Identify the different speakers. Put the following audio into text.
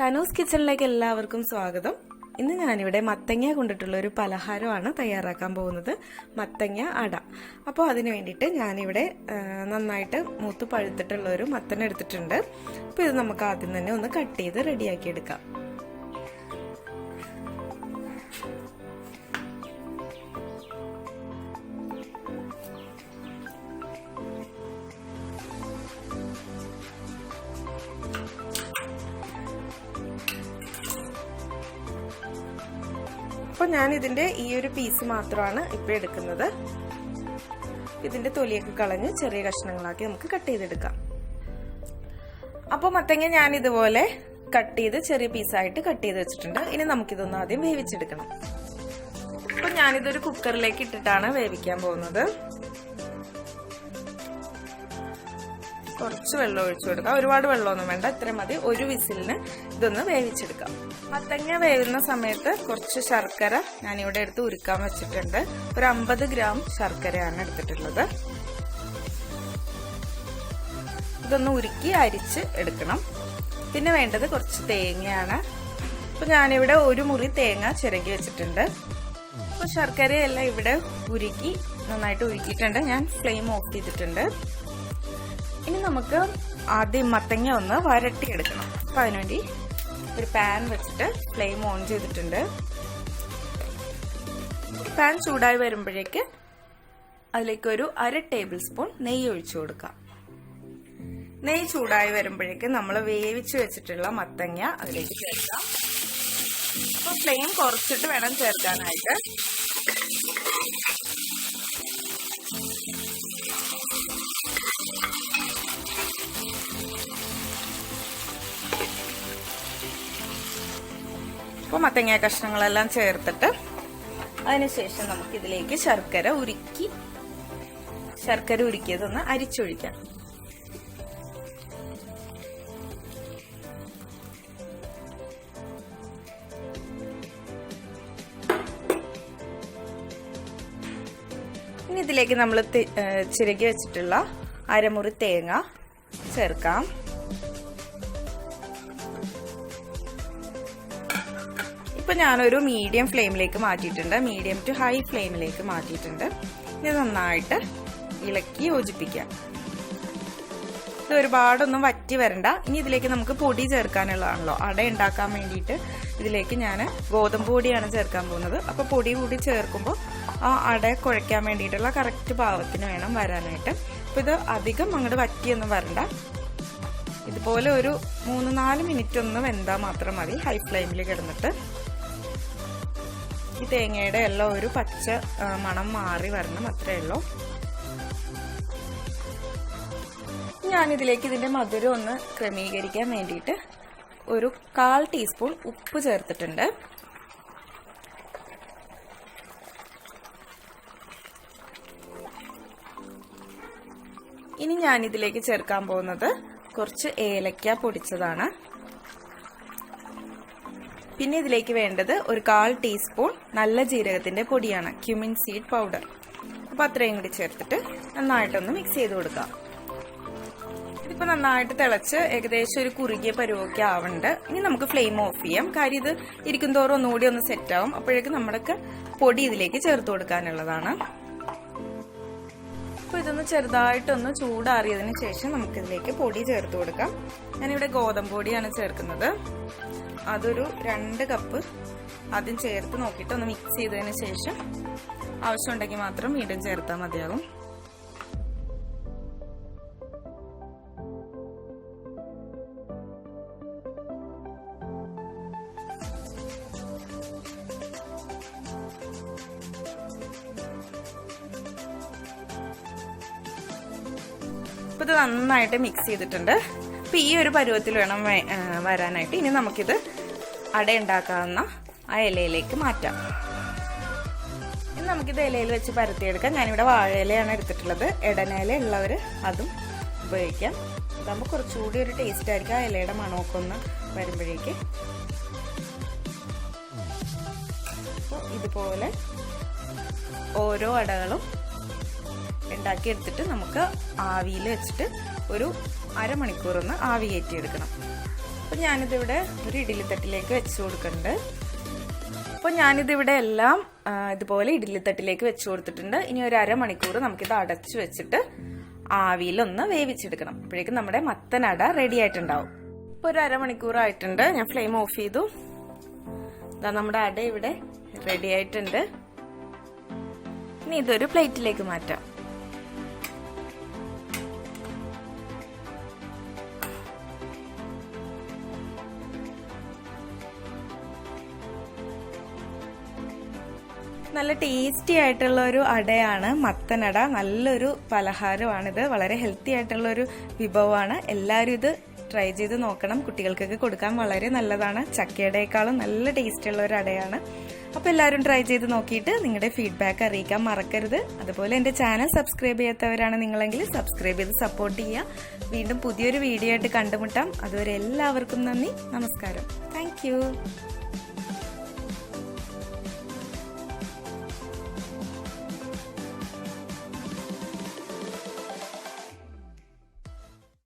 Speaker 1: തനൂസ് കിച്ചണിലേക്ക് എല്ലാവർക്കും സ്വാഗതം. ഇന്ന് ഞാനിവിടെ മത്തങ്ങ കൊണ്ടിട്ടുള്ള ഒരു പലഹാരമാണ് തയ്യാറാക്കാൻ പോകുന്നത്, മത്തങ്ങ അട. അപ്പോൾ അതിന് വേണ്ടിയിട്ട് ഞാനിവിടെ നന്നായിട്ട് മൂത്ത് പഴുത്തിട്ടുള്ള ഒരു മത്തൻ എടുത്തിട്ടുണ്ട്. അപ്പോൾ ഇത് നമുക്ക് ആദ്യം തന്നെ ഒന്ന് കട്ട് ചെയ്ത് റെഡിയാക്കി എടുക്കാം. അപ്പോൾ ഞാൻ ഇതിന്റെ ഈ ഒരു പീസ് മാത്രമാണ് ഇപ്പോൾ എടുക്കുന്നത്. ഇതിന്റെ തൊലിയൊക്കെ കളഞ്ഞ് ചെറിയ കഷ്ണങ്ങളാക്കി നമുക്ക് കട്ട് ചെയ്തെടുക്കാം. അപ്പോൾ മത്തങ്ങ ഞാൻ ഇതുപോലെ കട്ട് ചെയ്ത് ചെറിയ പീസായിട്ട് കട്ട് ചെയ്ത് വെച്ചിട്ടുണ്ട്. ഇനി നമുക്കിതൊന്ന് ആദ്യം വേവിച്ചെടുക്കണം. അപ്പോൾ ഞാനിതൊരു കുക്കറിലേക്ക് ഇട്ടിട്ടാണ് വേവിക്കാൻ പോകുന്നത്. കുറച്ച് വെള്ളം ഒഴിച്ചു കൊടുക്കാം. ഒരുപാട് വെള്ളമൊന്നും വേണ്ട, ഇത്ര മതി. ഒരു വിസിലിന് ഇതൊന്ന് വേവിച്ചെടുക്കാം. മത്തങ്ങ വേവുന്ന സമയത്ത് കുറച്ച് ശർക്കര ഞാനിവിടെ എടുത്ത് ഉരുക്കാൻ വെച്ചിട്ടുണ്ട്. ഒരു 50 ഗ്രാം ശർക്കരയാണ് എടുത്തിട്ടുള്ളത്. ഇതൊന്ന് ഉരുക്കി അരിച്ച് എടുക്കണം. പിന്നെ വേണ്ടത് കുറച്ച് തേങ്ങയാണ്. അപ്പൊ ഞാനിവിടെ ഒരു മുറി തേങ്ങ ചിരകി വെച്ചിട്ടുണ്ട്. അപ്പൊ ശർക്കരയെല്ലാം ഇവിടെ ഉരുക്കി നന്നായിട്ട് ഉരുക്കിയിട്ടുണ്ട്. ഞാൻ ഫ്ലെയിം ഓഫ് ചെയ്തിട്ടുണ്ട്. ഇനി നമുക്ക് ആദ്യം മത്തങ്ങ ഒന്ന് വരട്ടിയെടുക്കണം. അപ്പൊ അതിനുവേണ്ടി ഒരു പാൻ വെച്ചിട്ട് ഫ്ലെയിം ഓൺ ചെയ്തിട്ടുണ്ട്. പാൻ ചൂടായി വരുമ്പോഴേക്ക് അതിലേക്ക് ഒരു 1/2 ടേബിൾ സ്പൂൺ നെയ്യ് ഒഴിച്ചു കൊടുക്കാം. നെയ്യ് ചൂടായി വരുമ്പോഴേക്ക് നമ്മൾ വേവിച്ച് വെച്ചിട്ടുള്ള മത്തങ്ങ അതിലേക്ക് ചേർക്കാം. അപ്പൊ ഫ്ലെയിം കുറച്ചിട്ട് വേണം ചേർക്കാനായിട്ട്. അപ്പോൾ മത്തങ്ങ കഷ്ണങ്ങളെല്ലാം ചേർത്തിട്ട് അതിനുശേഷം നമുക്കിതിലേക്ക് ശർക്കര ഉരുക്കിയതൊന്ന് അരിച്ചൊഴിക്കാം. ഇനി ഇതിലേക്ക് നമ്മൾ ചിരകി വെച്ചിട്ടുള്ള അരമുറി തേങ്ങ ചേർക്കാം. ഇപ്പൊ ഞാനൊരു മീഡിയം ഫ്ലെയിമിലേക്ക് മാറ്റിയിട്ടുണ്ട്. മീഡിയം ടു ഹൈ ഫ്ലെയിമിലേക്ക് മാറ്റിയിട്ടുണ്ട്. ഇത് നന്നായിട്ട് ഇളക്കി യോജിപ്പിക്കാം. ഇത് ഒരുപാടൊന്നും വറ്റി വരണ്ട. ഇനി ഇതിലേക്ക് നമുക്ക് പൊടി ചേർക്കാനുള്ളതാണല്ലോ. അട ഉണ്ടാക്കാൻ വേണ്ടിയിട്ട് ഇതിലേക്ക് ഞാൻ ഗോതമ്പ് പൊടിയാണ് ചേർക്കാൻ പോകുന്നത്. അപ്പൊ പൊടി കൂടി ചേർക്കുമ്പോൾ ആ അട കുഴയ്ക്കാൻ വേണ്ടിയിട്ടുള്ള കറക്റ്റ് പാകത്തിന് വേണം വരാനായിട്ട്. അപ്പൊ ഇത് അധികം അങ്ങോട്ട് വറ്റിയൊന്നും വരണ്ട. ഇതുപോലെ ഒരു 3-4 മിനിറ്റ് ഒന്ന് വെന്താൽ മാത്രം മതി, ഹൈ ഫ്ലെയിമിൽ കിടന്നിട്ട്. ഈ തേങ്ങയുടെ എല്ലാം ഒരു പച്ച മണം മാറി വരണം, അത്രേ ഉള്ളൂ. ഞാനിതിലേക്ക് ഇതിന്റെ മധുരം ഒന്ന് ക്രമീകരിക്കാൻ വേണ്ടിയിട്ട് ഒരു 1/4 ടീസ്പൂൺ ഉപ്പ് ചേർത്തിട്ടുണ്ട്. ഇനി ഞാനിതിലേക്ക് ചേർക്കാൻ പോകുന്നത് കുറച്ച് ഏലക്ക പൊടിച്ചതാണ്. പിന്നെ ഇതിലേക്ക് വേണ്ടത് ഒരു 1/4 ടീസ്പൂൺ നല്ല ജീരകത്തിന്റെ പൊടിയാണ്, ക്യുമിൻ സീഡ് പൗഡർ. അപ്പൊ അത്രയും കൂടി ചേർത്തിട്ട് നന്നായിട്ടൊന്ന് മിക്സ് ചെയ്ത് കൊടുക്കാം. ഇതിപ്പോ നന്നായിട്ട് തിളച്ച് ഏകദേശം ഒരു കുറുകിയ പരുവൊക്കെ ആവുന്നുണ്ട്. ഇനി നമുക്ക് ഫ്ലെയിം ഓഫ് ചെയ്യാം. കാര്യം ഇത് ഇരിക്കും തോറും ഒന്നുകൂടി ഒന്ന് സെറ്റ് ആവും. അപ്പോഴേക്കും നമ്മുടെ പൊടി ഇതിലേക്ക് ചേർത്ത് കൊടുക്കാനുള്ളതാണ്. അപ്പൊ ഇതൊന്ന് ചെറുതായിട്ടൊന്ന് ചൂടാറിയതിന് ശേഷം നമുക്കിതിലേക്ക് പൊടി ചേർത്ത് കൊടുക്കാം. ഞാനിവിടെ ഗോതമ്പ് പൊടിയാണ് ചേർക്കുന്നത്. അതൊരു 2 കപ്പ് ആദ്യം ചേർത്ത് നോക്കിയിട്ട് ഒന്ന് മിക്സ് ചെയ്തതിന് ശേഷം ആവശ്യമുണ്ടെങ്കിൽ മാത്രം വീണ്ടും ചേർത്താൽ മതിയാകും. ഇപ്പൊ ഇത് നന്നായിട്ട് മിക്സ് ചെയ്തിട്ടുണ്ട്. അപ്പൊ ഈ ഒരു പരുവത്തിൽ വേണം വരാനായിട്ട്. ഇനി നമുക്കിത് അട ഉണ്ടാക്കാവുന്ന ആ ഇലയിലേക്ക് മാറ്റാം. ഇനി നമുക്കിത് ഇലയിൽ വെച്ച് പരത്തിയെടുക്കാം. ഞാനിവിടെ വാഴയിലയാണ് എടുത്തിട്ടുള്ളത്. ഇടനയില ഉള്ളവർ അതും ഉപയോഗിക്കാം. അതാകുമ്പോൾ കുറച്ചുകൂടി ഒരു ടേസ്റ്റ് ആയിരിക്കും. ആ ഇലയുടെ മണമൊക്കെ ഒന്ന് വരുമ്പോഴേക്ക്. അപ്പോൾ ഇതുപോലെ ഓരോ അടകളും ഉണ്ടാക്കി എടുത്തിട്ട് നമുക്ക് ആവിയിൽ വെച്ചിട്ട് ഒരു അരമണിക്കൂർ ഒന്ന് ആവി കയറ്റിയെടുക്കണം. അപ്പോൾ ഞാനിതിവിടെ ഒരു ഇഡ്ഡലിത്തട്ടിലേക്ക് വെച്ച് കൊടുക്കുന്നുണ്ട്. അപ്പോൾ ഞാനിതിവിടെ എല്ലാം ഇതുപോലെ ഇഡ്ഡലിത്തട്ടിലേക്ക് വെച്ച് കൊടുത്തിട്ടുണ്ട്. ഇനി ഒരു അരമണിക്കൂർ നമുക്കിത് അടച്ചു വെച്ചിട്ട് ആവിയിലൊന്ന് വേവിച്ചെടുക്കണം. അപ്പോഴേക്കും നമ്മുടെ മത്തനട റെഡി ആയിട്ടുണ്ടാവും. ഇപ്പോൾ ഒരു അരമണിക്കൂറായിട്ടുണ്ട്. ഞാൻ ഫ്ലെയിം ഓഫ് ചെയ്തു. ഇതാ നമ്മുടെ അട ഇവിടെ റെഡി ആയിട്ടുണ്ട്. ഇനി ഇതൊരു പ്ലേറ്റിലേക്ക് മാറ്റാം. നല്ല ടേസ്റ്റി ആയിട്ടുള്ള ഒരു അടയാണ് മത്തനട. നല്ലൊരു പലഹാരമാണിത്. വളരെ ഹെൽത്തി ആയിട്ടുള്ള ഒരു വിഭവമാണ്. എല്ലാവരും ഇത് ട്രൈ ചെയ്ത് നോക്കണം. കുട്ടികൾക്കൊക്കെ കൊടുക്കാൻ വളരെ നല്ലതാണ്. ചക്കയുടേക്കാളും നല്ല ടേസ്റ്റ് ഉള്ള ഒരു അടയാണ്. അപ്പോൾ എല്ലാവരും ട്രൈ ചെയ്ത് നോക്കിയിട്ട് നിങ്ങളുടെ ഫീഡ്ബാക്ക് അറിയിക്കാൻ മറക്കരുത്. അതുപോലെ എൻ്റെ ചാനൽ സബ്സ്ക്രൈബ് ചെയ്യാത്തവരാണ് നിങ്ങളെങ്കിൽ സബ്സ്ക്രൈബ് ചെയ്ത് സപ്പോർട്ട് ചെയ്യുക. വീണ്ടും പുതിയൊരു വീഡിയോ ആയിട്ട് കണ്ടുമുട്ടാം. അതുവരെ എല്ലാവർക്കും നന്ദി, നമസ്കാരം. താങ്ക്